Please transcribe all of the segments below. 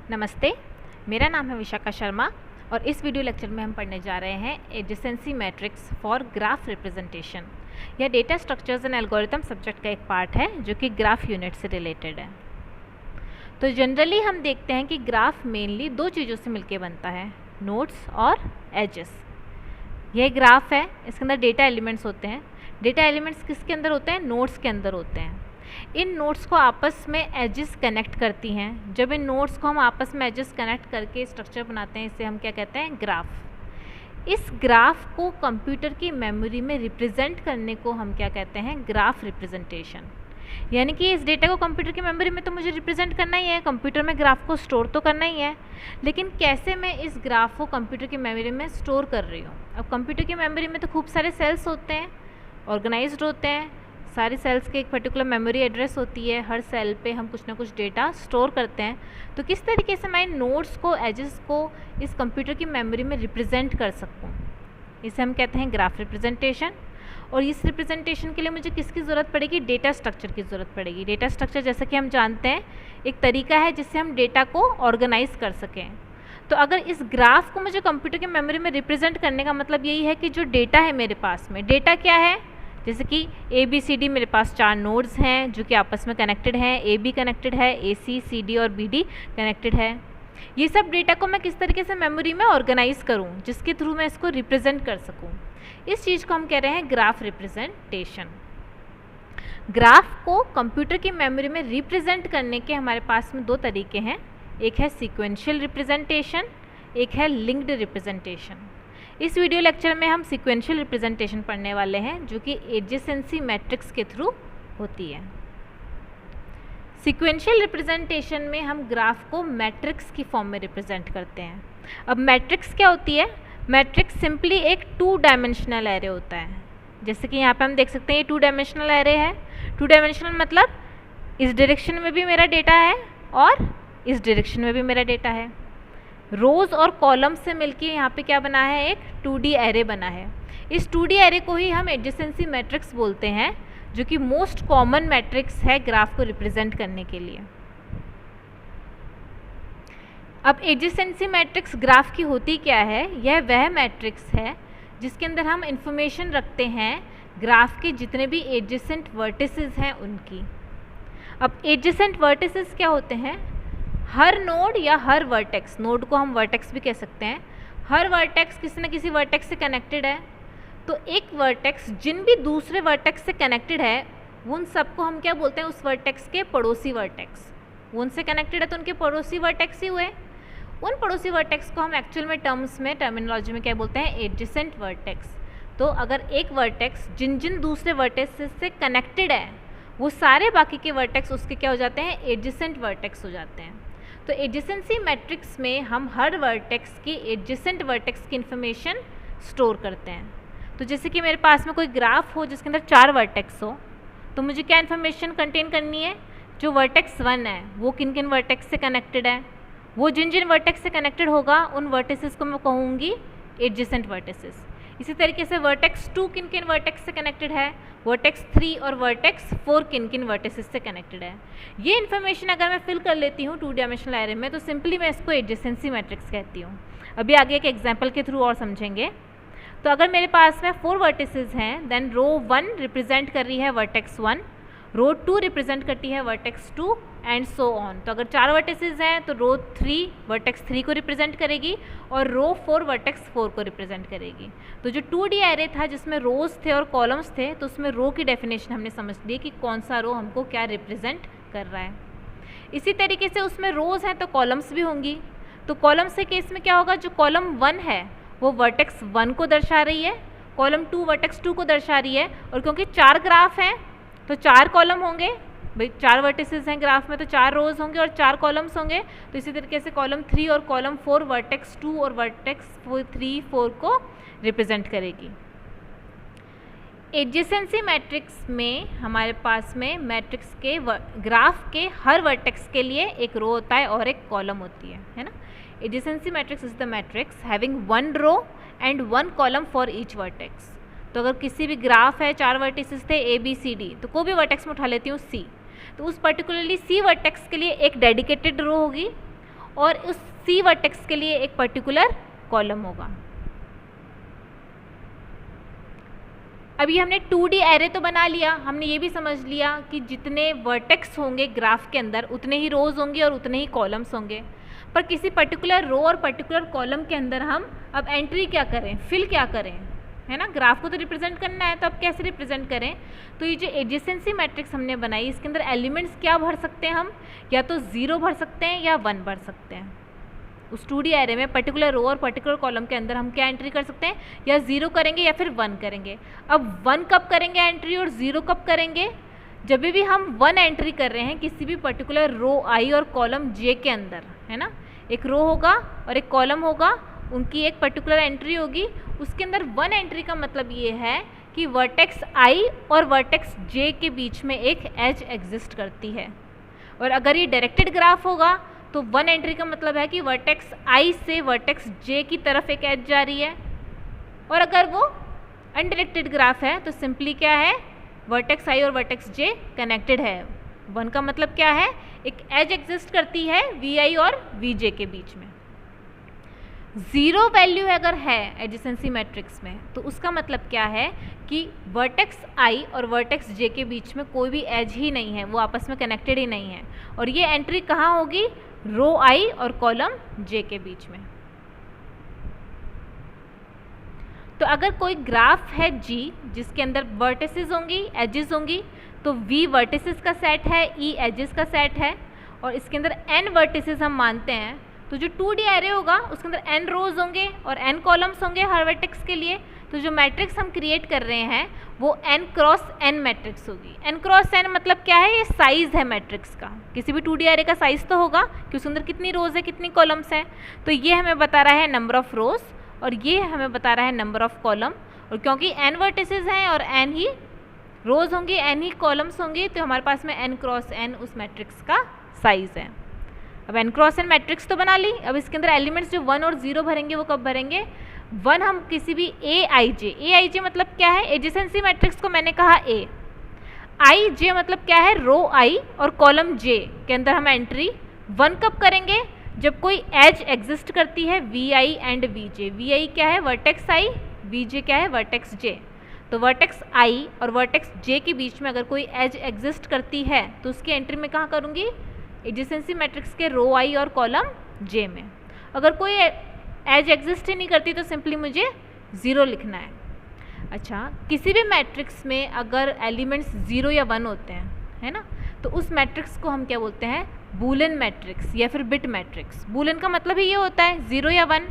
नमस्ते, मेरा नाम है विशाखा शर्मा और इस वीडियो लेक्चर में हम पढ़ने जा रहे हैं adjacency matrix for graph representation. यह data structures and algorithm subject का एक पार्ट है जो कि ग्राफ यूनिट से रिलेटेड है। तो जनरली हम देखते हैं कि ग्राफ मेनली दो चीज़ों से मिलकर बनता है, नोड्स और एजेस। यह ग्राफ है, इसके अंदर डेटा एलिमेंट्स होते हैं। डेटा एलिमेंट्स किसके अंदर होते हैं? नोड्स के अंदर होते हैं। इन नोड्स को आपस में एजेस कनेक्ट करती हैं। जब इन नोड्स को हम आपस में एजेस कनेक्ट करके स्ट्रक्चर बनाते हैं, इसे हम क्या कहते हैं? ग्राफ। इस ग्राफ को कंप्यूटर की मेमोरी में रिप्रेजेंट करने को हम क्या कहते हैं? Graph representation. यानी कि इस डेटा को कंप्यूटर की मेमोरी में तो मुझे रिप्रेजेंट करना ही है, कंप्यूटर में ग्राफ को स्टोर तो करना ही है, लेकिन कैसे मैं इस ग्राफ को कंप्यूटर की मेमोरी में स्टोर कर रही हूँ। अब कंप्यूटर की मेमोरी में तो खूब सारे सेल्स होते हैं, ऑर्गेनाइज्ड होते हैं, सारी सेल्स के एक पर्टिकुलर मेमोरी एड्रेस होती है, हर सेल पे हम कुछ ना कुछ डेटा स्टोर करते हैं। तो किस तरीके से मैं नोड्स को, एजेस को इस कंप्यूटर की मेमोरी में रिप्रेजेंट कर सकूँ, इसे हम कहते हैं ग्राफ रिप्रेजेंटेशन। और इस रिप्रेजेंटेशन के लिए मुझे किसकी ज़रूरत पड़ेगी? डेटा स्ट्रक्चर की ज़रूरत पड़ेगी। डेटा स्ट्रक्चर जैसा कि हम जानते हैं एक तरीका है जिससे हम डेटा को ऑर्गेनाइज कर सकें। तो अगर इस ग्राफ को मुझे कंप्यूटर की मेमोरी में रिप्रेजेंट करने का मतलब यही है कि जो डेटा है मेरे पास में, डेटा क्या है? जैसे कि ABCD मेरे पास 4 नोड्स हैं जो कि आपस में कनेक्टेड हैं, AB कनेक्टेड है, AC, CD और BD कनेक्टेड है। ये सब डेटा को मैं किस तरीके से मेमोरी में ऑर्गेनाइज करूं जिसके थ्रू मैं इसको रिप्रेजेंट कर सकूं, इस चीज़ को हम कह रहे हैं ग्राफ रिप्रेजेंटेशन। ग्राफ को कंप्यूटर की मेमोरी में रिप्रेजेंट करने के हमारे पास में दो तरीके हैं, एक है सीक्वेंशियल रिप्रेजेंटेशन, एक है लिंक्ड रिप्रेजेंटेशन। इस वीडियो लेक्चर में हम सीक्वेंशियल रिप्रेजेंटेशन पढ़ने वाले हैं जो कि एडजेसेंसी मैट्रिक्स के थ्रू होती है। सीक्वेंशियल रिप्रेजेंटेशन में हम ग्राफ को मैट्रिक्स की फॉर्म में रिप्रेजेंट करते हैं। अब मैट्रिक्स क्या होती है? मैट्रिक्स सिंपली एक 2 डायमेंशनल एरे होता है। जैसे कि यहाँ पे हम देख सकते हैं ये 2 डायमेंशनल एरे है। 2 डायमेंशनल मतलब इस डायरेक्शन में भी मेरा डेटा है और इस डायरेक्शन में भी मेरा डेटा है। रोज़ और कॉलम से मिलके यहाँ पे क्या बना है? एक 2D एरे बना है। इस 2D एरे को ही हम एडजेसेंसी मैट्रिक्स बोलते हैं जो कि मोस्ट कॉमन मैट्रिक्स है ग्राफ को रिप्रेजेंट करने के लिए। अब एडजेसेंसी मैट्रिक्स ग्राफ की होती क्या है? यह वह मैट्रिक्स है जिसके अंदर हम इंफॉर्मेशन रखते हैं ग्राफ के जितने भी एडजेसेंट वर्टिसेस हैं उनकी। अब एडजेसेंट वर्टिसेस क्या होते हैं? हर नोड या हर वर्टेक्स, नोड को हम वर्टेक्स भी कह सकते हैं, हर वर्टेक्स किसी न किसी वर्टेक्स से कनेक्टेड है। तो एक वर्टेक्स जिन भी दूसरे वर्टेक्स से कनेक्टेड है उन सबको हम क्या बोलते हैं? उस वर्टेक्स के पड़ोसी वर्टेक्स। वो उनसे कनेक्टेड है तो उनके पड़ोसी वर्टेक्स ही हुए। उन पड़ोसी वर्टेक्स को हम एक्चुअल में टर्म्स में, टर्मिनोलॉजी में क्या बोलते हैं? Adjacent vertex. तो अगर एक वर्टेक्स जिन जिन दूसरे वर्टेक्स से कनेक्टेड है वो सारे बाकी के वर्टेक्स उसके क्या हो जाते हैं? एडजेसेंट वर्टेक्स हो जाते हैं। तो एडजेसेंसी मैट्रिक्स में हम हर वर्टेक्स की एडजेसेंट वर्टेक्स की इन्फॉर्मेशन स्टोर करते हैं। तो जैसे कि मेरे पास में कोई ग्राफ हो जिसके अंदर 4 वर्टेक्स हो, तो मुझे क्या इन्फॉर्मेशन कंटेन करनी है? जो वर्टेक्स 1 है वो किन किन वर्टेक्स से कनेक्टेड है, वो जिन जिन वर्टेक्स से कनेक्टेड होगा उन वर्टिसेस को मैं कहूँगी एडजेसेंट वर्टिसेस। इसी तरीके से वर्टेक्स 2 किन किन वर्टेक्स से कनेक्टेड है, वर्टेक्स 3 और वर्टेक्स 4 किन किन वर्टिसेस से कनेक्टेड है। ये इन्फॉर्मेशन अगर मैं फिल कर लेती हूँ 2 डायमेंशनल एरे में तो सिंपली मैं इसको एडजेसेंसी मैट्रिक्स कहती हूँ। अभी आगे एक एग्जाम्पल के थ्रू और समझेंगे। तो अगर मेरे पास में 4 वर्टिसेस हैं देन रो 1 रिप्रेजेंट कर रही है वर्टेक्स 1, रो 2 रिप्रेजेंट करती है वर्टेक्स 2 एंड सो ऑन। तो अगर 4 वर्टिसेस हैं तो रो 3 वर्टेक्स 3 को रिप्रेजेंट करेगी और रो 4 वर्टेक्स 4 को रिप्रेजेंट करेगी। तो जो 2D एरे था जिसमें रोज थे और कॉलम्स थे, तो उसमें रो की डेफिनेशन हमने समझ ली कि कौन सा रो हमको क्या रिप्रेजेंट कर रहा है। इसी तरीके से उसमें रोज हैं तो कॉलम्स भी होंगी। तो कॉलम्स के केस में क्या होगा? जो कॉलम 1 है वो वर्टेक्स 1 को दर्शा रही है, कॉलम 2 वर्टेक्स 2 को दर्शा रही है। और क्योंकि 4 ग्राफ हैं तो 4 कॉलम होंगे, भाई 4 वर्टिसेस हैं ग्राफ में तो 4 रोज होंगे और 4 कॉलम्स होंगे। तो इसी तरीके से कॉलम 3 और कॉलम 4 वर्टेक्स 2 और वर्टेक्स 3, 4 को रिप्रेजेंट करेगी। एडजेसेंसी मैट्रिक्स में हमारे पास में मैट्रिक्स के ग्राफ के हर वर्टेक्स के लिए एक रो होता है और एक कॉलम होती है ना। Adjacency matrix is the matrix having 1 row and 1 column for each vertex. तो अगर किसी भी ग्राफ है 4 वर्टिसेस थे ABCD, तो कोई भी वर्टेक्स में उठा लेती हूँ C, तो उस पर्टिकुलरली C वर्टेक्स के लिए एक डेडिकेटेड रो होगी और उस सी वर्टेक्स के लिए एक पर्टिकुलर कॉलम होगा। अभी हमने 2D एरे तो बना लिया, हमने ये भी समझ लिया कि जितने वर्टेक्स होंगे ग्राफ के अंदर उतने ही रोज होंगे और उतने ही कॉलम्स होंगे, पर किसी पर्टिकुलर रो और पर्टिकुलर कॉलम के अंदर हम अब एंट्री क्या करें, फिल क्या करें, है ना। ग्राफ को तो रिप्रेजेंट करना है, तो अब कैसे रिप्रेजेंट करें। तो ये जो एडजेसेंसी मैट्रिक्स हमने बनाई इसके अंदर एलिमेंट्स क्या भर सकते हैं हम, या तो 0 भर सकते हैं या 1 भर सकते हैं। उस 2D एरे में पर्टिकुलर रो और पर्टिकुलर कॉलम के अंदर हम क्या एंट्री कर सकते हैं, या 0 करेंगे या फिर 1 करेंगे। अब 1 कब करेंगे एंट्री और 0 कब करेंगे, जब भी हम 1 एंट्री कर रहे हैं किसी भी पर्टिकुलर रो आई और कॉलम जे के अंदर, है ना। एक रो होगा और एक कॉलम होगा, उनकी एक पर्टिकुलर एंट्री होगी, उसके अंदर 1 एंट्री का मतलब ये है कि वर्टेक्स आई और वर्टेक्स जे के बीच में एक एज एग्जिस्ट करती है। और अगर ये डायरेक्टेड ग्राफ होगा तो 1 एंट्री का मतलब है कि वर्टेक्स आई से वर्टेक्स जे की तरफ एक एज जा रही है, और अगर वो अनडायरेक्टेड ग्राफ है तो सिंपली क्या है, वर्टेक्स आई और वर्टेक्स जे कनेक्टेड है। 1 का मतलब क्या है, एक एज एग्जिस्ट करती है वी आई और वी जे के बीच में। 0 वैल्यू अगर है एडजेसेंसी मैट्रिक्स में तो उसका मतलब क्या है कि वर्टेक्स आई और वर्टेक्स जे के बीच में कोई भी एज ही नहीं है, वो आपस में कनेक्टेड ही नहीं है, और ये एंट्री कहाँ होगी, रो आई और कॉलम जे के बीच में। तो अगर कोई ग्राफ है G जिसके अंदर वर्टिसेस होंगी, एजेस होंगी, तो V वर्टिसेस का सेट है, E एजेस का सेट है, और इसके अंदर N वर्टिसेस हम मानते हैं, तो जो 2D एरे होगा उसके अंदर N रोज होंगे और N कॉलम्स होंगे हर वर्टेक्स के लिए। तो जो मैट्रिक्स हम क्रिएट कर रहे हैं वो N क्रॉस N मैट्रिक्स होगी। N क्रॉस N मतलब क्या है, ये साइज है मैट्रिक्स का। किसी भी 2D एरे का साइज तो होगा कि उसके अंदर कितनी रोज है, कितनी कॉलम्स हैं। तो ये हमें बता रहा है नंबर ऑफ रोज और ये हमें बता रहा है नंबर ऑफ कॉलम। और क्योंकि N वर्टिसेस हैं और N ही रोज होंगी, N ही कॉलम्स होंगी, तो हमारे पास में N क्रॉस N उस मैट्रिक्स का साइज है। अब N क्रॉस N मैट्रिक्स तो बना ली। अब इसके अंदर एलिमेंट्स जो 1 और 0 भरेंगे वो कब भरेंगे, 1 हम किसी भी AIJ मतलब क्या है, एडजेसेंसी मैट्रिक्स को मैंने कहा A, IJ मतलब क्या है, रो I और कॉलम J के अंदर हम एंट्री 1 कब करेंगे, जब कोई एज एग्जिस्ट करती है VI एंड VJ। VI क्या है, वर्टेक्स I, VJ क्या है, वर्टेक्स J। तो वर्टेक्स I और वर्टेक्स J के बीच में अगर कोई एज एग्जिस्ट करती है तो उसकी एंट्री में कहाँ करूँगी, एडजेसेंसी मैट्रिक्स के रो I और कॉलम J में। अगर कोई एज एग्जिस्ट ही नहीं करती तो सिंपली मुझे 0 लिखना है। अच्छा, किसी भी मैट्रिक्स में अगर एलिमेंट्स 0 या 1 होते हैं, है ना, तो उस मैट्रिक्स को हम क्या बोलते हैं, बूलियन मैट्रिक्स या फिर बिट मैट्रिक्स। बूलियन का मतलब ही ये होता है 0 या 1,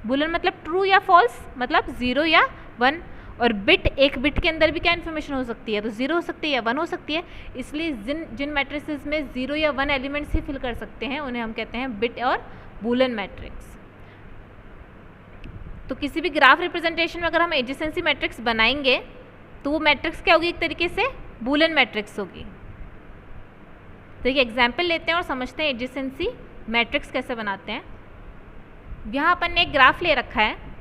बूलियन मतलब ट्रू या फॉल्स, मतलब 0 या 1। और बिट, एक बिट के अंदर भी क्या इन्फॉर्मेशन हो सकती है, तो 0 हो सकती है या 1 हो सकती है। इसलिए जिन मैट्रिसेस में 0 या 1 एलिमेंट्स ही फिल कर सकते हैं उन्हें हम कहते हैं बिट और बूलियन मैट्रिक्स। तो किसी भी ग्राफ रिप्रेजेंटेशन में अगर हम एडजेसेंसी मैट्रिक्स बनाएंगे तो वो मैट्रिक्स क्या होगी, एक तरीके से बूलियन मैट्रिक्स होगी। तो एक एग्जाम्पल लेते हैं और समझते हैं एडजेसेंसी मैट्रिक्स कैसे बनाते हैं। यहाँ अपन ने एक ग्राफ ले रखा है।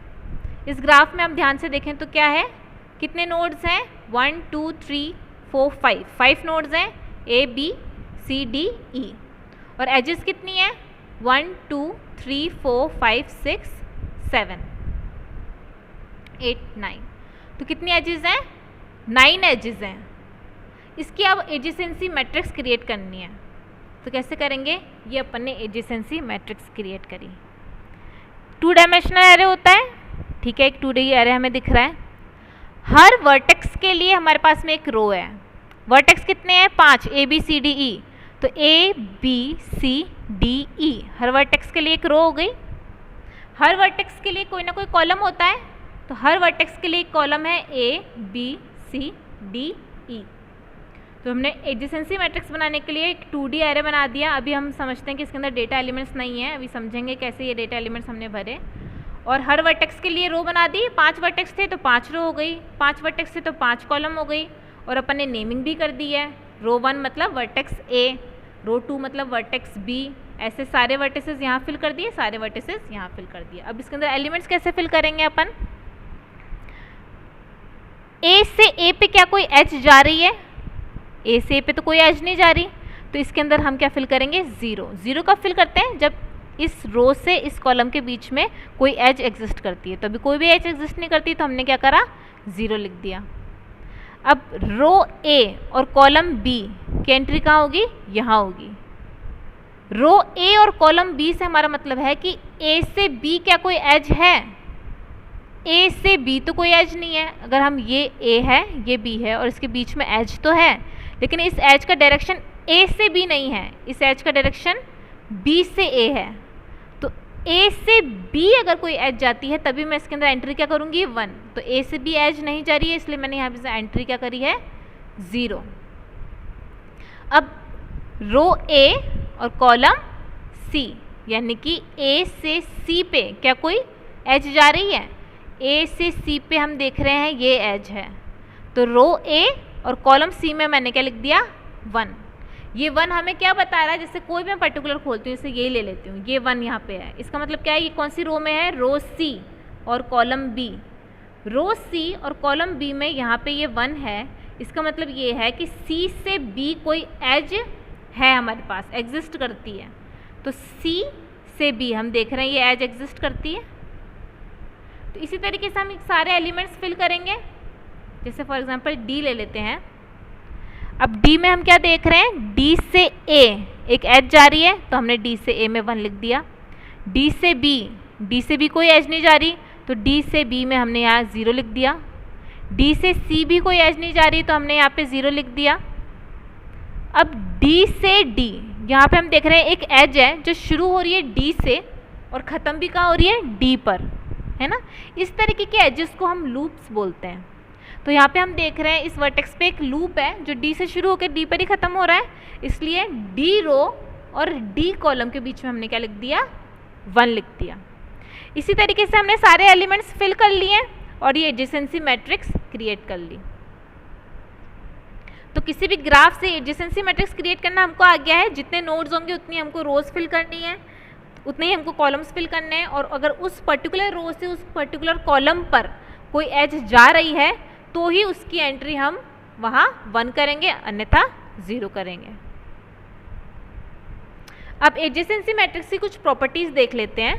इस ग्राफ में हम ध्यान से देखें तो क्या है, कितने नोड्स हैं, 1 2 3 4 5 नोड्स हैं, A B C D E। और एजेस कितनी है, 1 2 3 4 5 6 7 8 9। तो कितनी एजेस हैं, 9 एजेस हैं। इसकी अब एडजेसेंसी मैट्रिक्स क्रिएट करनी है। तो कैसे करेंगे, ये अपन ने एडजेसेंसी मैट्रिक्स क्रिएट करी। 2 डायमेंशनल एरे होता है, ठीक है, एक 2D एरे हमें दिख रहा है। हर वर्टेक्स के लिए हमारे पास में एक रो है। वर्टेक्स कितने हैं, 5, A B C D E। तो A B C D E her vertex के लिए एक रो हो गई। हर वर्टेक्स के लिए कोई ना कोई कॉलम होता है, तो हर वर्टेक्स के लिए एक कॉलम है A B C D E। तो हमने एडजेसेंसी मैट्रिक्स बनाने के लिए एक 2D एरे बना दिया। अभी हम समझते हैं कि इसके अंदर डेटा एलिमेंट्स नहीं है, अभी समझेंगे कैसे ये डेटा एलिमेंट्स हमने भरे। और हर वर्टेक्स के लिए रो बना दी। 5 वर्टेक्स थे तो 5 रो हो गई, 5 वर्टेक्स थे तो 5 कॉलम हो गई। और अपन ने नेमिंग भी कर दी है, रो 1 मतलब वर्टेक्स A, रो 2 मतलब वर्टेक्स B। ऐसे सारे वर्टिसेस यहाँ फिल कर दिए, सारे वर्टिसेस यहाँ फिल कर दिए। अब इसके अंदर एलिमेंट्स कैसे फिल करेंगे अपन, A से A पे क्या कोई एज जा रही है, A से A पे तो कोई एज नहीं जा रही, तो इसके अंदर हम क्या फिल करेंगे, 0। 0 कब फिल करते हैं, जब इस रो से इस कॉलम के बीच में कोई एज एग्जिस्ट करती है, तो अभी कोई भी एज एग्जिस्ट नहीं करती, तो हमने क्या करा, 0 लिख दिया। अब रो ए और कॉलम बी की एंट्री कहाँ होगी, यहाँ होगी। रो ए और कॉलम बी से हमारा मतलब है कि ए से बी क्या कोई एज है, ए से बी तो कोई एज नहीं है। अगर हम ये ए है ये बी है और इसके बीच में एज तो है, लेकिन इस एज का डायरेक्शन ए से बी नहीं है, इस एज का डायरेक्शन बी से ए है। तो ए से बी अगर कोई एज जाती है तभी मैं इसके अंदर एंट्री क्या करूँगी, 1। तो ए से बी एज नहीं जा रही है, इसलिए मैंने यहाँ पे एंट्री क्या करी है, 0। अब रो ए और कॉलम सी, यानी कि ए से सी पे क्या कोई एज जा रही है, ए से सी पे हम देख रहे हैं ये एज है। तो रो ए और कॉलम सी में मैंने क्या लिख दिया, 1। ये 1 हमें क्या बता रहा है, जैसे कोई भी मैं पर्टिकुलर खोलती हूँ, जैसे ये ले लेती हूँ, ये 1 यहाँ पे है, इसका मतलब क्या है, ये कौन सी रो में है, रो सी और कॉलम बी। रो सी और कॉलम बी में यहाँ पे ये 1 है, इसका मतलब ये है कि सी से बी कोई एज है हमारे पास, एग्जिस्ट करती है। तो सी से बी हम देख रहे हैं ये एज एग्जिस्ट करती है। तो इसी तरीके से हम सारे एलिमेंट्स फिल करेंगे। जैसे फॉर एग्जांपल डी ले लेते हैं। अब डी में हम क्या देख रहे हैं, डी से ए एक एज जा रही है, तो हमने डी से ए में 1 लिख दिया। डी से बी कोई एज नहीं जा रही, तो डी से बी में हमने यहाँ 0 लिख दिया। डी से सी भी कोई एज नहीं जा रही, तो हमने यहाँ पे 0 लिख दिया। अब डी से डी, यहाँ पे हम देख रहे हैं एक एज है जो शुरू हो रही है डी से और ख़त्म भी कहाँ हो रही है, डी पर, है ना। इस तरीके के एजेस को हम लूप्स बोलते हैं। तो यहाँ पे हम देख रहे हैं इस वर्टेक्स पे एक लूप है जो डी से शुरू होकर डी पर ही ख़त्म हो रहा है, इसलिए डी रो और डी कॉलम के बीच में हमने क्या लिख दिया, 1 लिख दिया। इसी तरीके से हमने सारे एलिमेंट्स फिल कर लिए और ये एडजेसेंसी मैट्रिक्स क्रिएट कर ली। तो किसी भी ग्राफ से एडजेसेंसी मैट्रिक्स क्रिएट करना हमको आ गया है, जितने नोड्स होंगे उतनी हमको रोज फिल करनी है, उतने ही हमको कॉलम्स फिल करने हैं। और अगर उस पर्टिकुलर रो से उस पर्टिकुलर कॉलम पर कोई एज जा रही है तो ही उसकी एंट्री हम वहाँ 1 करेंगे, अन्यथा 0 करेंगे। अब एडजेसेंसी मैट्रिक्स की कुछ प्रॉपर्टीज देख लेते हैं।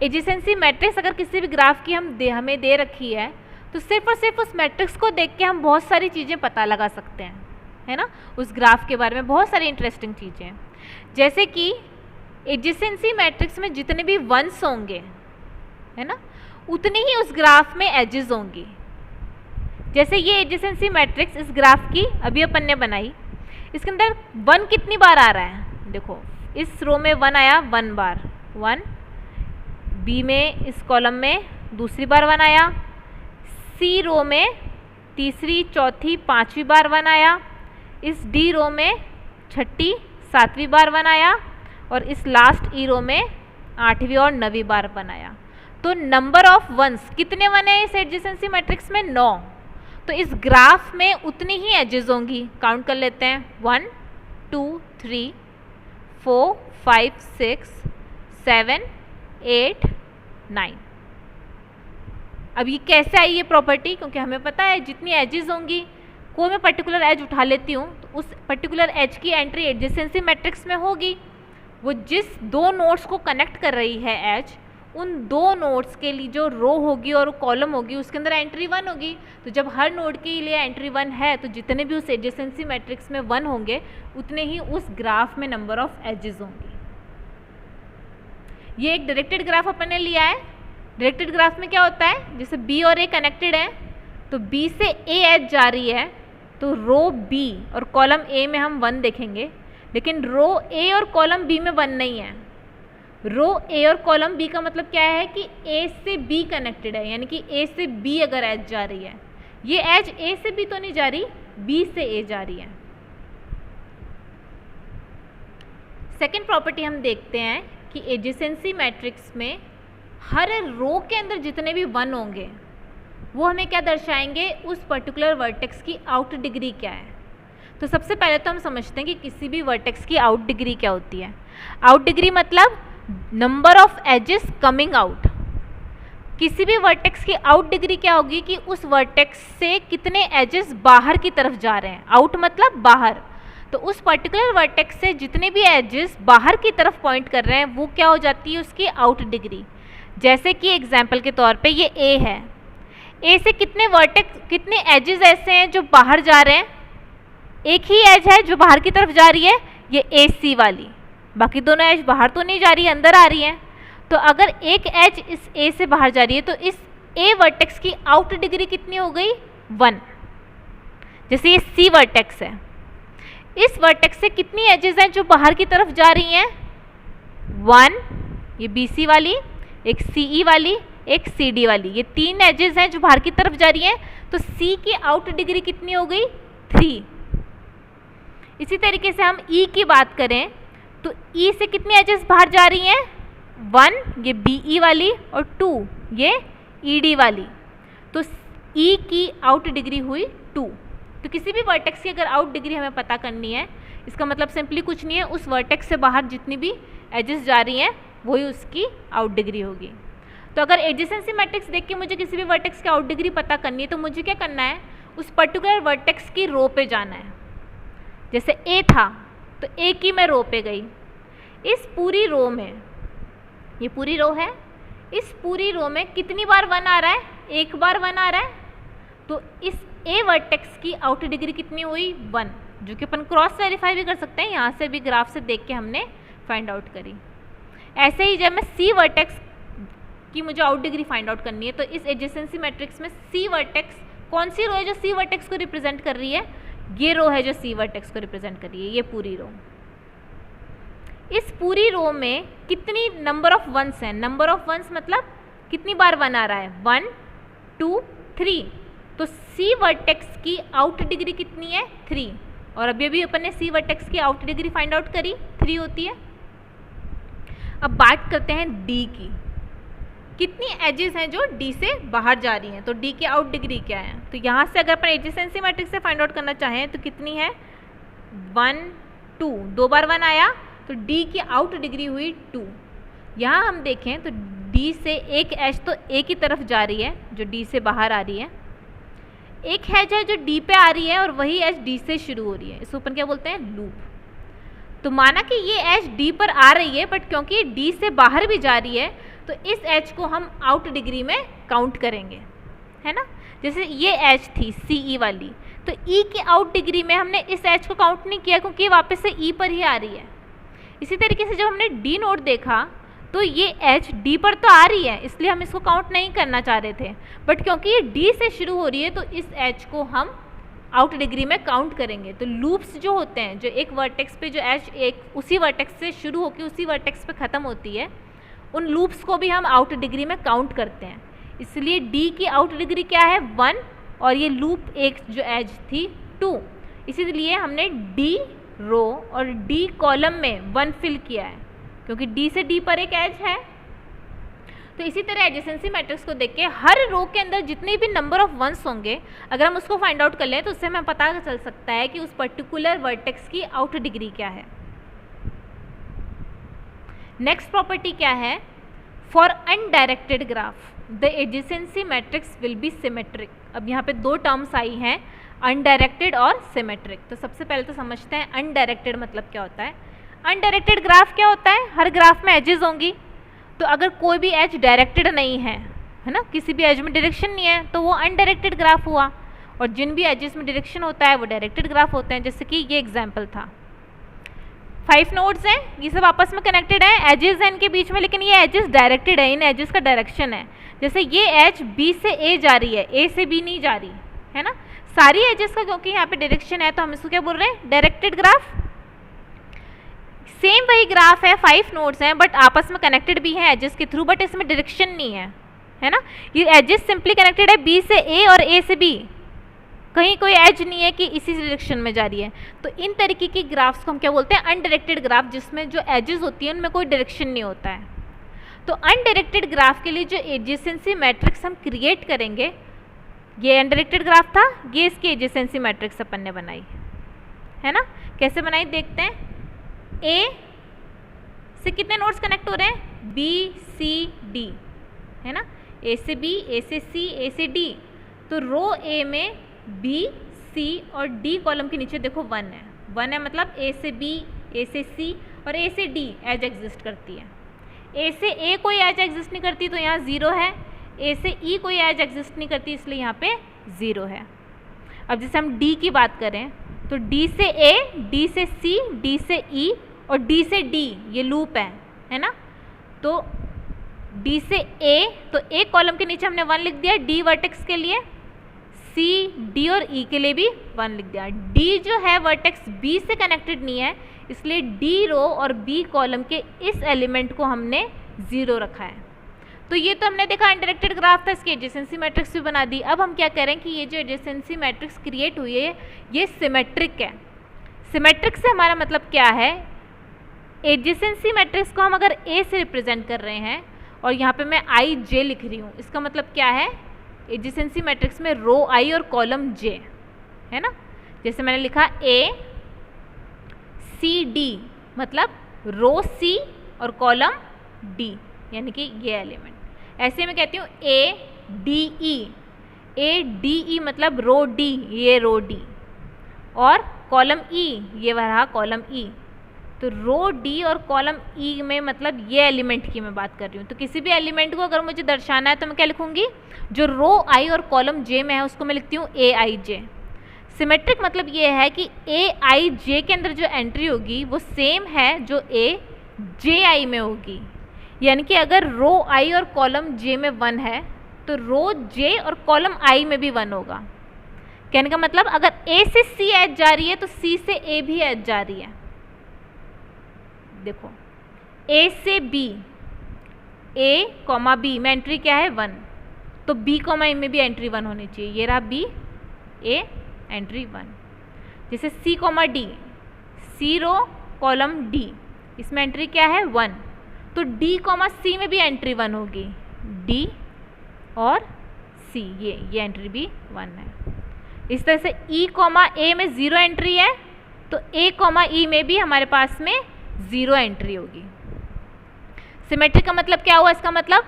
एडजेसेंसी मैट्रिक्स अगर किसी भी ग्राफ की हमें दे रखी है तो सिर्फ और सिर्फ उस मैट्रिक्स को देख के हम बहुत सारी चीज़ें पता लगा सकते हैं, है ना। उस ग्राफ के बारे में बहुत सारी इंटरेस्टिंग चीज़ें हैं, जैसे कि एडजेसेंसी मैट्रिक्स में जितने भी 1s होंगे, है ना, उतनी ही उस ग्राफ में एजेस होंगी। जैसे ये एडजेसेंसी मैट्रिक्स इस ग्राफ की अभी अपन ने बनाई, इसके अंदर 1 कितनी बार आ रहा है, देखो इस रो में 1 आया 1 बार, 1, बी में इस कॉलम में दूसरी बार 1 आया, सी रो में तीसरी चौथी 5वीं बार 1 आया, इस डी रो में 6ठी 7वीं बार 1 आया और इस लास्ट ई रो में 8वीं और 9वीं बार 1 आया। तो नंबर ऑफ 1s कितने 1 है इस एडजेसेंसी मैट्रिक्स में, 9। तो इस ग्राफ में उतनी ही एजेस होंगी, काउंट कर लेते हैं, 1 2 3 4 5 6 7 8 9। अब ये कैसे आई ये प्रॉपर्टी, क्योंकि हमें पता है जितनी एजेस होंगी, कोई मैं पर्टिकुलर एज उठा लेती हूँ तो उस पर्टिकुलर एज की एंट्री एडजेसेंसी मैट्रिक्स में होगी। वो जिस 2 नोड्स को कनेक्ट कर रही है एज, उन 2 नोड्स के लिए जो रो होगी और कॉलम होगी उसके अंदर एंट्री 1 होगी। तो जब हर नोड के लिए एंट्री 1 है तो जितने भी उस एडजेसेंसी मैट्रिक्स में 1 होंगे उतने ही उस ग्राफ में नंबर ऑफ एजेस होंगी। ये एक डायरेक्टेड ग्राफ अपन ने लिया है। डायरेक्टेड ग्राफ में क्या होता है, जैसे बी और ए कनेक्टेड है तो बी से ए एज जा रही है तो रो बी और कॉलम ए में हम 1 देखेंगे, लेकिन रो ए और कॉलम बी में 1 नहीं है। रो ए और कॉलम बी का मतलब क्या है कि ए से बी कनेक्टेड है, यानी कि ए से बी अगर एज जा रही है, ये एज ए से बी तो नहीं जा रही, बी से ए जा रही है। सेकेंड प्रॉपर्टी हम देखते हैं कि एडजेसेंसी मैट्रिक्स में हर रो के अंदर जितने भी 1 होंगे वो हमें क्या दर्शाएंगे, उस पर्टिकुलर वर्टेक्स की आउट डिग्री क्या है। तो सबसे पहले तो हम समझते हैं कि किसी भी वर्टेक्स की आउट डिग्री क्या होती है। आउट डिग्री मतलब number of edges coming out. किसी भी वर्टेक्स की आउट डिग्री क्या होगी कि उस वर्टेक्स से कितने एजेस बाहर की तरफ जा रहे हैं। आउट मतलब बाहर, तो उस पर्टिकुलर वर्टेक्स से जितने भी एजेस बाहर की तरफ पॉइंट कर रहे हैं वो क्या हो जाती है, उसकी आउट डिग्री। जैसे कि एग्जाम्पल के तौर पे ये ए है, ए से कितने एजेस ऐसे हैं जो बाहर जा रहे हैं, एक ही एज है जो बाहर की तरफ जा रही है, ये ए सी वाली, बाकी दोनों एज बाहर तो नहीं जा रही है, अंदर आ रही हैं। तो अगर एक एज इस ए से बाहर जा रही है तो इस ए वर्टेक्स की आउट डिग्री कितनी हो गई, 1। जैसे ये सी वर्टेक्स है, इस वर्टेक्स से कितनी एजेस हैं जो बाहर की तरफ जा रही हैं, 1, ये बी सी वाली, एक सी ई वाली, एक सी डी वाली, ये 3 एजेस हैं जो बाहर की तरफ जा रही हैं। तो सी की आउट डिग्री कितनी हो गई, 3। इसी तरीके से हम ई की बात करें तो ई से कितनी एजेस बाहर जा रही हैं, 1, ये बी ई वाली, और 2, ये ई डी वाली। तो ई की आउट डिग्री हुई 2। तो किसी भी वर्टेक्स की अगर आउट डिग्री हमें पता करनी है, इसका मतलब सिंपली कुछ नहीं है, उस वर्टेक्स से बाहर जितनी भी एजेस जा रही हैं वही उसकी आउट डिग्री होगी। तो अगर एडजेसेंसी मैट्रिक्स देख के मुझे किसी भी वर्टेक्स की आउट डिग्री पता करनी है तो मुझे क्या करना है, उस पर्टिकुलर वर्टेक्स की रो पे जाना है। जैसे ए था तो ए की मैं रो पे गई, इस पूरी रो में, ये पूरी रो है, इस पूरी रो में कितनी बार 1 आ रहा है, एक बार 1 आ रहा है। तो इस ए वर्टेक्स की आउट डिग्री कितनी हुई, 1, जो कि अपन क्रॉस वेरीफाई भी कर सकते हैं, यहाँ से भी ग्राफ से देख के हमने फाइंड आउट करी। ऐसे ही जब मैं सी वर्टेक्स की मुझे आउट डिग्री फाइंड आउट करनी है तो इस एडजेसेंसी मैट्रिक्स में सी वर्टेक्स, कौन सी रो है जो सी वर्टेक्स को रिप्रेजेंट कर रही है, ये रो है जो सी वर्टेक्स को रिप्रेजेंट कर रही है, ये पूरी रो। इस पूरी रो में कितनी नंबर ऑफ वंस हैं, नंबर ऑफ वंस मतलब कितनी बार 1 आ रहा है, 1, 2, 3। तो सी वर्टेक्स की आउट डिग्री कितनी है, 3। और अभी अभी अपन ने सी वर्टेक्स की आउट डिग्री फाइंड आउट करी, 3 होती है। अब बात करते हैं डी की, कितनी एजेस हैं जो डी से बाहर जा रही हैं, तो डी की आउट डिग्री क्या है। तो यहाँ से अगर अपन एडजेसेंसी मैट्रिक्स से फाइंड आउट करना चाहें तो कितनी है, 1, 2, 2 बार 1 आया, तो डी की आउट डिग्री हुई 2। यहाँ हम देखें तो डी से एक एज तो ए की तरफ जा रही है जो डी से बाहर आ रही है, एक एज है जो डी पे आ रही है और वही एज डी से शुरू हो रही है, इसको अपन क्या बोलते हैं, लूप। तो माना कि ये एज डी पर आ रही है बट क्योंकि ये डी से बाहर भी जा रही है तो इस एज को हम आउट डिग्री में काउंट करेंगे, है ना। जैसे ये एज थी सी ई वाली, तो ई की आउट डिग्री में हमने इस एज को काउंट नहीं किया क्योंकि ये वापस से ई पर ही आ रही है। इसी तरीके से जब हमने डी नोट देखा तो ये एज डी पर तो आ रही है इसलिए हम इसको काउंट नहीं करना चाह रहे थे, बट क्योंकि ये डी से शुरू हो रही है तो इस एज को हम आउट डिग्री में काउंट करेंगे। तो लूप्स जो होते हैं, जो एक वर्टेक्स पे जो एज एक उसी वर्टेक्स से शुरू होकर उसी वर्टेक्स पे ख़त्म होती है, उन लूप्स को भी हम आउट डिग्री में काउंट करते हैं। इसलिए डी की आउट डिग्री क्या है, 1, और ये लूप एक जो एज थी 2, इसीलिए हमने डी रो और डी कॉलम में 1 फिल किया है क्योंकि डी से डी पर एक एज है। तो इसी तरह एडजेसेंसी मैट्रिक्स को देख के हर रो के अंदर जितने भी नंबर ऑफ वंस होंगे अगर हम उसको फाइंड आउट कर लें तो उससे हमें पता चल सकता है कि उस पर्टिकुलर वर्टेक्स की आउट डिग्री क्या है। नेक्स्ट प्रॉपर्टी क्या है, for undirected graph the adjacency matrix will B symmetric. अब यहाँ पे 2 टर्म्स आई हैं, अनडायरेक्टेड और सिमेट्रिक। तो सबसे पहले तो समझते हैं अनडायरेक्टेड मतलब क्या होता है। अनडायरेक्टेड ग्राफ क्या होता है, हर ग्राफ में एजेस होंगी, तो अगर कोई भी एज डायरेक्टेड नहीं है, है ना, किसी भी एज में डायरेक्शन नहीं है तो वो अनडायरेक्टेड ग्राफ हुआ, और जिन भी एजेस में डायरेक्शन होता है वो डायरेक्टेड ग्राफ होते हैं। जैसे कि ये एग्जाम्पल था, 5 नोड्स हैं, ये सब आपस में कनेक्टेड है, एजेस हैं इनके बीच में, लेकिन ये एजेस डायरेक्टेड है, इन एजेस का डायरेक्शन है। जैसे ये एज बी से ए जा रही है, ए से बी नहीं जा रही है ना, सारी एजेस का क्योंकि यहाँ पे डायरेक्शन है तो हम इसको क्या बोल रहे हैं, डायरेक्टेड ग्राफ। सेम वही ग्राफ है, 5 नोड्स हैं बट आपस में कनेक्टेड भी हैं एजेस के थ्रू, बट इसमें डायरेक्शन नहीं है ना। ये एजेस सिंपली कनेक्टेड है बी से ए और ए से बी, कहीं कोई एज नहीं है कि इसी डायरेक्शन में जा रही है। तो इन तरीके की ग्राफ्स को हम क्या बोलते हैं, अनडायरेक्टेड ग्राफ, जिसमें जो एजेस होती हैं उनमें कोई डायरेक्शन नहीं होता है। तो अनडायरेक्टेड ग्राफ के लिए जो एडजेसेंसी मैट्रिक्स हम क्रिएट करेंगे, ये अनडायरेक्टेड ग्राफ था, ये इसकी एडजेसेंसी मैट्रिक्स अपन ने बनाई है ना। कैसे बनाई देखते हैं। ए से कितने नोड्स कनेक्ट हो रहे हैं, बी सी डी, है ना, ए से बी, ए से सी, ए से डी। तो रो ए में बी सी और डी कॉलम के नीचे देखो 1 है, 1 है मतलब ए से बी, ए से सी और ए से डी एज एग्जिस्ट करती है। ए से ए कोई एज एग्जिस्ट नहीं करती तो यहाँ 0 है, ए से ई कोई एज एग्जिस्ट नहीं करती इसलिए यहाँ पे 0 है। अब जैसे हम डी की बात करें तो डी से ए, डी से सी, डी से ई और डी से डी, ये लूप है ना। तो डी से ए, तो एक कॉलम के नीचे हमने 1 लिख दिया डी वर्टेक्स के लिए, सी, डी और ई के लिए भी 1 लिख दिया। डी जो है वर्टेक्स बी से कनेक्टेड नहीं है इसलिए डी रो और बी कॉलम के इस एलिमेंट को हमने 0 रखा है। तो ये तो हमने देखा अनडायरेक्टेड ग्राफ था, इसकी एडजेसेंसी मैट्रिक्स भी बना दी। अब हम क्या करें कि ये जो एडजेसेंसी मैट्रिक्स क्रिएट हुई है ये सिमेट्रिक है। सिमेट्रिक से हमारा मतलब क्या है, एडजेसेंसी मैट्रिक्स को हम अगर ए से रिप्रेजेंट कर रहे हैं और यहाँ पे मैं आई जे लिख रही हूँ, इसका मतलब क्या है, एडजेसेंसी मैट्रिक्स में रो आई और कॉलम जे है ना। जैसे मैंने लिखा ए सी डी मतलब रो सी और कॉलम डी, यानी कि ये एलिमेंट। ऐसे मैं कहती हूँ ए डी ई मतलब रो डी, ये रो डी, और कॉलम ई, ये रहा कॉलम ई। तो रो डी और कॉलम ई में मतलब ये एलिमेंट की मैं बात कर रही हूँ। तो किसी भी एलिमेंट को अगर मुझे दर्शाना है तो मैं क्या लिखूँगी, जो रो आई और कॉलम जे में है उसको मैं लिखती हूँ ए आई जे। सिमेट्रिक मतलब ये है कि ए आई जे के अंदर जो एंट्री होगी वो सेम है जो ए जे आई में होगी, यानी कि अगर रो आई और कॉलम जे में 1 है तो रो जे और कॉलम आई में भी 1 होगा। कहने का मतलब अगर ए से सी एज जा रही है तो सी से ए भी एज जा रही है। देखो ए से बी, ए कॉमा बी में एंट्री क्या है 1, तो बी कॉमा ए में भी एंट्री 1 होनी चाहिए। ये रहा बी, ए एंट्री 1। जैसे सी कॉमा डी, सी रो कॉलम डी, इसमें एंट्री क्या है 1, तो डी कॉमा सी में भी एंट्री 1 होगी, डी और सी, ये एंट्री भी 1 है। इस तरह से ई कॉमा ए में 0 एंट्री है तो ए कॉमा ई में भी हमारे पास में 0 एंट्री होगी। सिमेट्रिक का मतलब क्या हुआ, इसका मतलब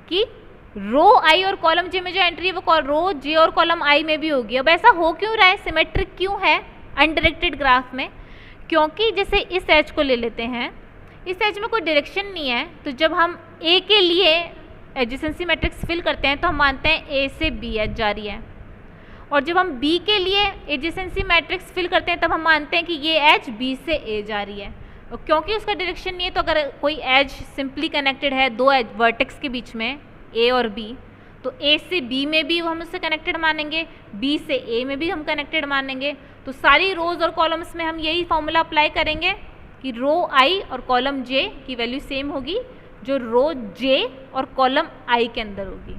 कि रो आई और कॉलम जे में जो एंट्री है वो रो जे और कॉलम आई में भी होगी। अब ऐसा हो क्यों रहा है, सिमेट्रिक क्यों है अनडायरेक्टेड ग्राफ में, क्योंकि जैसे इस एज को ले लेते हैं, इस एज में कोई डायरेक्शन नहीं है, तो जब हम ए के लिए एडजेसेंसी मैट्रिक्स फिल करते हैं तो हम मानते हैं ए से बी एज जा रही है, और जब हम बी के लिए एडजेसेंसी मैट्रिक्स फिल करते हैं तब हम मानते हैं कि ये एज बी से ए जा रही है। और क्योंकि उसका डायरेक्शन नहीं है तो अगर कोई एज सिंपली कनेक्टेड है दो एज वर्टेक्स के बीच में ए और बी, तो ए से बी में भी हम उससे कनेक्टेड मानेंगे, बी से ए में भी हम कनेक्टेड मानेंगे। तो सारी रोज और कॉलम्स में हम यही फॉर्मूला अप्लाई करेंगे कि रो आई और कॉलम जे की वैल्यू सेम होगी जो रो जे और कॉलम आई के अंदर होगी।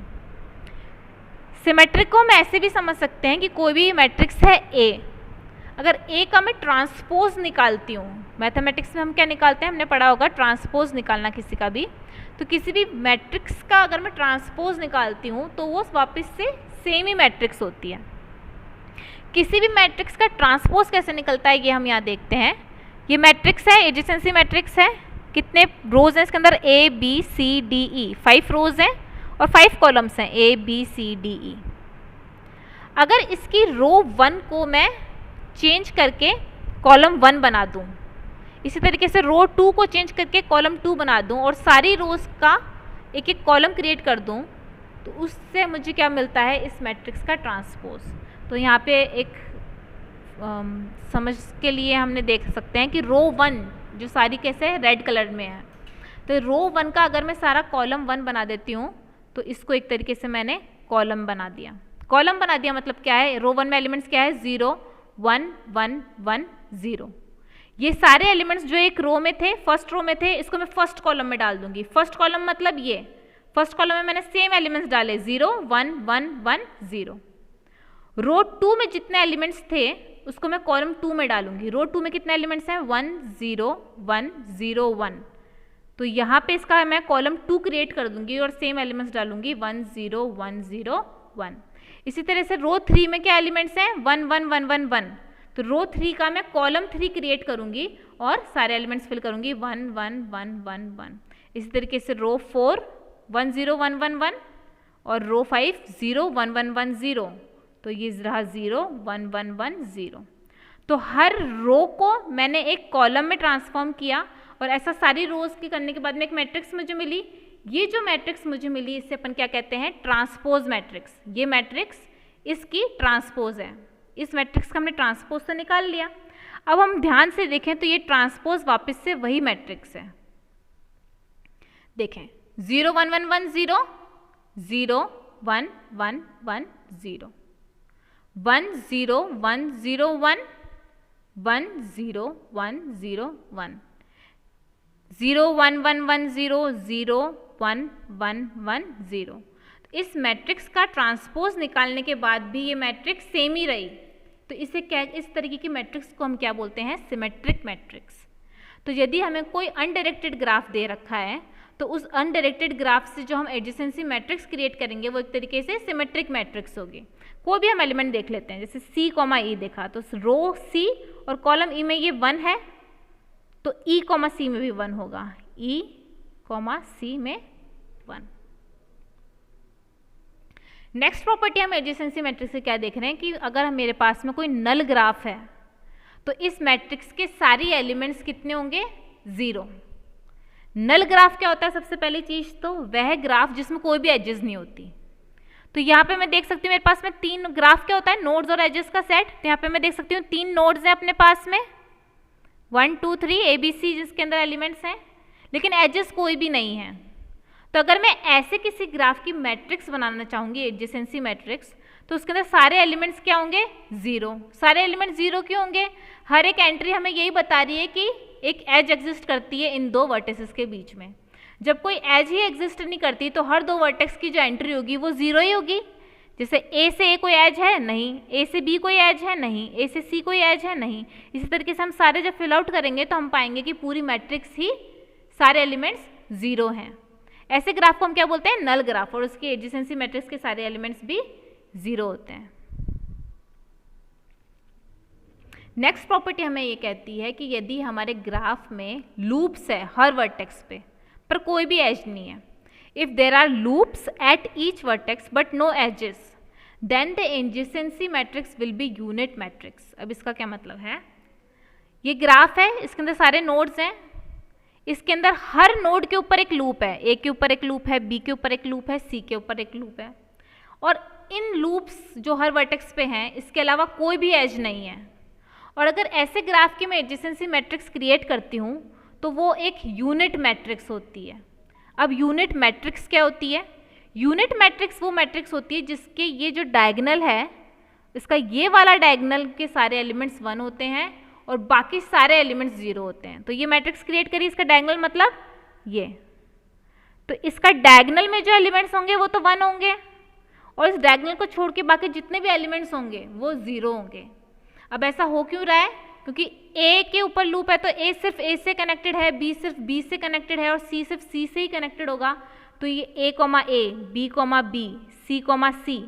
सिमेट्रिक को हम ऐसे भी समझ सकते हैं कि कोई भी मैट्रिक्स है ए, अगर ए का मैं ट्रांसपोज निकालती हूँ, मैथमेटिक्स में हम क्या निकालते हैं, हमने पढ़ा होगा ट्रांसपोज निकालना किसी का भी, तो किसी भी मैट्रिक्स का अगर मैं ट्रांसपोज निकालती हूँ तो वो वापस से सेम ही मैट्रिक्स होती है। किसी भी मैट्रिक्स का ट्रांसपोज कैसे निकलता है ये हम यहाँ देखते हैं। ये मैट्रिक्स है, एडजेसेंसी मैट्रिक्स है, कितने रोज हैं इसके अंदर, A B C D E, 5 रोज हैं और 5 कॉलम्स हैं A B C D E. अगर इसकी रो 1 को मैं चेंज करके कॉलम 1 बना दूं, इसी तरीके से रो 2 को चेंज करके कॉलम 2 बना दूं और सारी रोज का एक एक कॉलम क्रिएट कर दूं, तो उससे मुझे क्या मिलता है, इस मैट्रिक्स का ट्रांसपोज। तो यहाँ पे एक समझ के लिए हमने देख सकते हैं कि रो 1 जो सारी कैसे रेड कलर में है, तो रो 1 का अगर मैं सारा कॉलम 1 बना देती हूँ तो इसको एक तरीके से मैंने कॉलम बना दिया। कॉलम बना दिया मतलब क्या है, रो 1 में एलिमेंट्स क्या है, 0 1 1 1 0। ये सारे एलिमेंट्स जो एक रो में थे, फर्स्ट रो में थे, इसको मैं फर्स्ट कॉलम में डाल दूंगी। फर्स्ट कॉलम मतलब ये फर्स्ट कॉलम में मैंने सेम एलिमेंट्स डाले 0 1 1 1 0। रो 2 में जितने एलिमेंट्स थे उसको मैं कॉलम 2 में डालूंगी। रो 2 में कितने एलिमेंट्स हैं, 1 0 1 0 1, तो यहाँ पे इसका मैं कॉलम 2 क्रिएट कर दूंगी और सेम एलिमेंट्स डालूंगी 1 0 1 0 1। इसी तरह से रो 3 में क्या एलिमेंट्स हैं, 1 1 1 1 1, तो रो 3 का मैं कॉलम 3 क्रिएट करूंगी और सारे एलिमेंट्स फिल करूंगी 1 1 1 1 1। इसी तरीके से रो 4 1 0 1 1 1 और रो 5 0 1 1 1 0, तो ये रहा 0 1 1 1 0। तो हर रो को मैंने एक कॉलम में ट्रांसफॉर्म किया और ऐसा सारी रोज के करने के बाद में एक मैट्रिक्स मुझे मिली। ये जो मैट्रिक्स मुझे मिली इससे अपन क्या कहते हैं, ट्रांसपोज मैट्रिक्स। ये मैट्रिक्स इसकी ट्रांसपोज है। इस मैट्रिक्स का हमने ट्रांसपोज तो निकाल लिया। अब हम ध्यान से देखें तो ये ट्रांसपोज वापस से वही मैट्रिक्स है। देखें 0 1 1 1 0 0 1 1 1 0 1 0 1 0 1 1 0 1 0 1 0 1 1 1 0 0 1 1 1 0। इस मैट्रिक्स का ट्रांसपोज निकालने के बाद भी ये मैट्रिक्स सेम ही रही, तो इसे क्या, इस तरीके की मैट्रिक्स को हम क्या बोलते हैं, सिमेट्रिक मैट्रिक्स। तो यदि हमें कोई अनडायरेक्टेड ग्राफ दे रखा है तो उस अनडायरेक्टेड ग्राफ से जो हम एडजेसेंसी मैट्रिक्स क्रिएट करेंगे वो एक तरीके से सिमेट्रिक मैट्रिक्स होगी। कोई भी हम एलिमेंट देख लेते हैं, जैसे C, E देखा, तो रो C और कॉलम E में ये 1 है तो E, C में भी 1 होगा, E, C में 1। नेक्स्ट प्रॉपर्टी हम एडजेसेंसी मैट्रिक्स से क्या देख रहे हैं कि अगर मेरे पास में कोई नल ग्राफ है तो इस मैट्रिक्स के सारी एलिमेंट्स कितने होंगे, 0। नल ग्राफ क्या होता है, सबसे पहली चीज तो वह ग्राफ जिसमें कोई भी एजेस नहीं होती। तो यहाँ पे मैं देख सकती हूँ मेरे पास में 3 ग्राफ क्या होता है, नोड्स और एजेस का सेट। तो यहाँ पे मैं देख सकती हूँ 3 नोड्स हैं अपने पास में, 1 2 3 ABC जिसके अंदर एलिमेंट्स हैं, लेकिन एजेस कोई भी नहीं है। तो अगर मैं ऐसे किसी ग्राफ की मैट्रिक्स बनाना चाहूँगी, एडजेसेंसी मैट्रिक्स, तो उसके अंदर सारे एलिमेंट्स क्या होंगे, 0। सारे एलिमेंट्स 0 क्यों होंगे, हर एक एंट्री हमें यही बता रही है कि एक एज एग्जिस्ट करती है इन 2 वर्टिसेस के बीच में। जब कोई एज ही एग्जिस्ट नहीं करती तो हर 2 वर्टेक्स की जो एंट्री होगी वो 0 ही होगी। जैसे A से A कोई एज है, नहीं, A से B कोई एज है, नहीं, A से C कोई एज है, नहीं। इसी तरीके से हम सारे जब फिल आउट करेंगे तो हम पाएंगे कि पूरी मैट्रिक्स ही सारे एलिमेंट्स 0 हैं। ऐसे ग्राफ को हम क्या बोलते हैं, नल ग्राफ, और उसकी एडजेसेंसी मैट्रिक्स के सारे एलिमेंट्स भी 0 होते हैं। नेक्स्ट प्रॉपर्टी हमें ये कहती है कि यदि हमारे ग्राफ में लूप्स है हर वर्टेक्स पे पर कोई भी एज नहीं है, if there are loops at each vertex but no edges, then the adjacency matrix will be unit matrix. अब इसका क्या मतलब है, ये ग्राफ है, इसके अंदर सारे नोड्स हैं, इसके अंदर हर नोड के ऊपर एक लूप है, A के ऊपर एक लूप है, B के ऊपर एक लूप है, C के ऊपर एक लूप है, और इन लूप्स जो हर वर्टेक्स पे हैं इसके अलावा कोई भी एज नहीं है। और अगर ऐसे ग्राफ की मैं एडजेसेंसी मैट्रिक्स क्रिएट करती हूँ तो वो एक यूनिट मैट्रिक्स होती है। अब यूनिट मैट्रिक्स क्या होती है, यूनिट मैट्रिक्स वो मैट्रिक्स होती है जिसके ये जो डायगोनल है, इसका ये वाला डायगोनल के सारे एलिमेंट्स 1 होते हैं और बाकी सारे एलिमेंट्स 0 होते हैं। तो ये मैट्रिक्स क्रिएट करिए, इसका डायगोनल मतलब ये, तो इसका डायगोनल में जो एलिमेंट्स होंगे वो तो 1 होंगे और इस डायगोनल को छोड़ के बाकी जितने भी एलिमेंट्स होंगे वो 0 होंगे। अब ऐसा हो क्यों रहा है, क्योंकि A के ऊपर लूप है तो A सिर्फ A से कनेक्टेड है, B सिर्फ B से कनेक्टेड है और C सिर्फ C से ही कनेक्टेड होगा। तो ये A, B, B, C,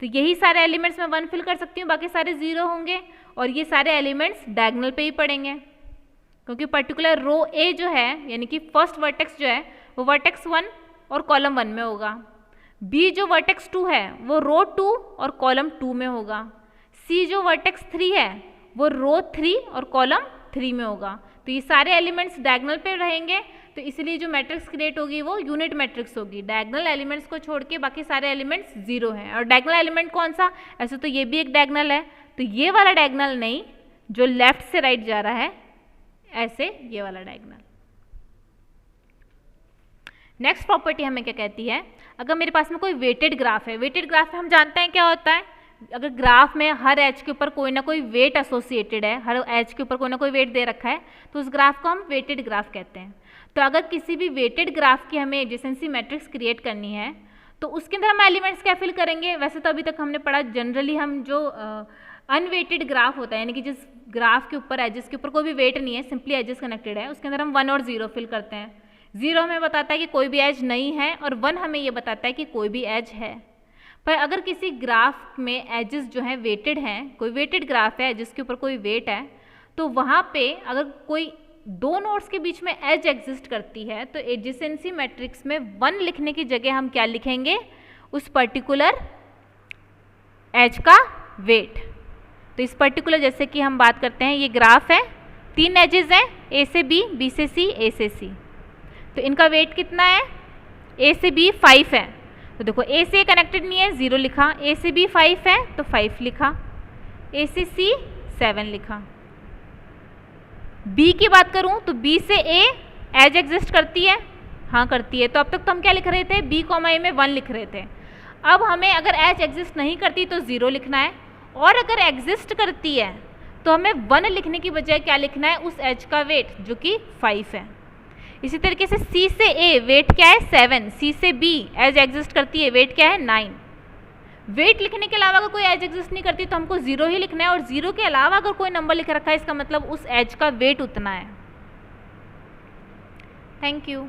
तो यही सारे एलिमेंट्स मैं 1 फिल कर सकती हूँ, बाकी सारे 0 होंगे और ये सारे एलिमेंट्स डायगोनल पे ही पड़ेंगे, क्योंकि पर्टिकुलर रो A जो है यानी कि फर्स्ट वर्टेक्स जो है वो वर्टेक्स 1 और कॉलम 1 में होगा, B जो वर्टेक्स 2 है वो रो 2 और कॉलम 2 में होगा, C जो वर्टेक्स 3 है वो रो 3 और कॉलम 3 में होगा। तो ये सारे एलिमेंट्स डायगोनल पे रहेंगे, तो इसलिए जो मैट्रिक्स क्रिएट होगी वो यूनिट मैट्रिक्स होगी। डायगोनल एलिमेंट्स को छोड़ के बाकी सारे एलिमेंट्स 0 हैं। और डायगोनल एलिमेंट कौन सा, ऐसे तो ये भी एक डायगोनल है, तो ये वाला डायगोनल नहीं जो लेफ्ट से राइट जा रहा है, ऐसे ये वाला डायगोनल। नेक्स्ट प्रॉपर्टी हमें क्या कहती है, अगर मेरे पास में कोई वेटेड ग्राफ है, वेटेड ग्राफ में हम जानते हैं क्या होता है, अगर ग्राफ में हर एज के ऊपर कोई ना कोई वेट एसोसिएटेड है, हर एज के ऊपर कोई ना कोई वेट दे रखा है, तो उस ग्राफ को हम वेटेड ग्राफ कहते हैं। तो अगर किसी भी वेटेड ग्राफ की हमें एडजेसेंसी मैट्रिक्स क्रिएट करनी है तो उसके अंदर हम एलिमेंट्स क्या फिल करेंगे। वैसे तो अभी तक हमने पढ़ा जनरली हम जो अनवेटेड ग्राफ होता है यानी कि जिस ग्राफ के ऊपर एजेस के ऊपर कोई भी वेट नहीं है, सिंपली एजेस कनेक्टेड है, उसके अंदर हम 1 और 0 फिल करते हैं। 0 हमें बताता है कि कोई भी एज नहीं है और 1 हमें ये बताता है कि कोई भी एज है। पर अगर किसी ग्राफ में एजेस जो हैं वेटेड हैं, कोई वेटेड ग्राफ है जिसके ऊपर कोई वेट है, तो वहाँ पे अगर कोई 2 नोड्स के बीच में एज एग्जिस्ट करती है तो एडजेसेंसी मैट्रिक्स में 1 लिखने की जगह हम क्या लिखेंगे, उस पर्टिकुलर एज का वेट। तो इस पर्टिकुलर जैसे कि हम बात करते हैं, ये ग्राफ है, 3 एजेस हैं, ए से बी, बी से सी, ए से सी। तो इनका वेट कितना है? ए से बी 5 है, तो देखो ए से कनेक्टेड नहीं है, 0 लिखा, ए से बी 5 है तो 5 लिखा, ए से सी 7 लिखा। बी की बात करूं तो बी से ए एज एग्जिस्ट करती है, हाँ करती है, तो अब तक तो हम क्या लिख रहे थे? बी कॉमा ए में 1 लिख रहे थे। अब हमें अगर एज एग्जिस्ट नहीं करती तो 0 लिखना है, और अगर एग्जिस्ट करती है तो हमें 1 लिखने की बजाय क्या लिखना है? उस एज का वेट जो कि 5 है। इसी तरीके से सी से ए वेट क्या है? 7, सी से बी एज एग्जिस्ट करती है, वेट क्या है? 9। वेट लिखने के अलावा अगर कोई एज एग्जिस्ट नहीं करती तो हमको 0 ही लिखना है, और 0 के अलावा अगर कोई नंबर लिख रखा है इसका मतलब उस एज का वेट उतना है। Thank you.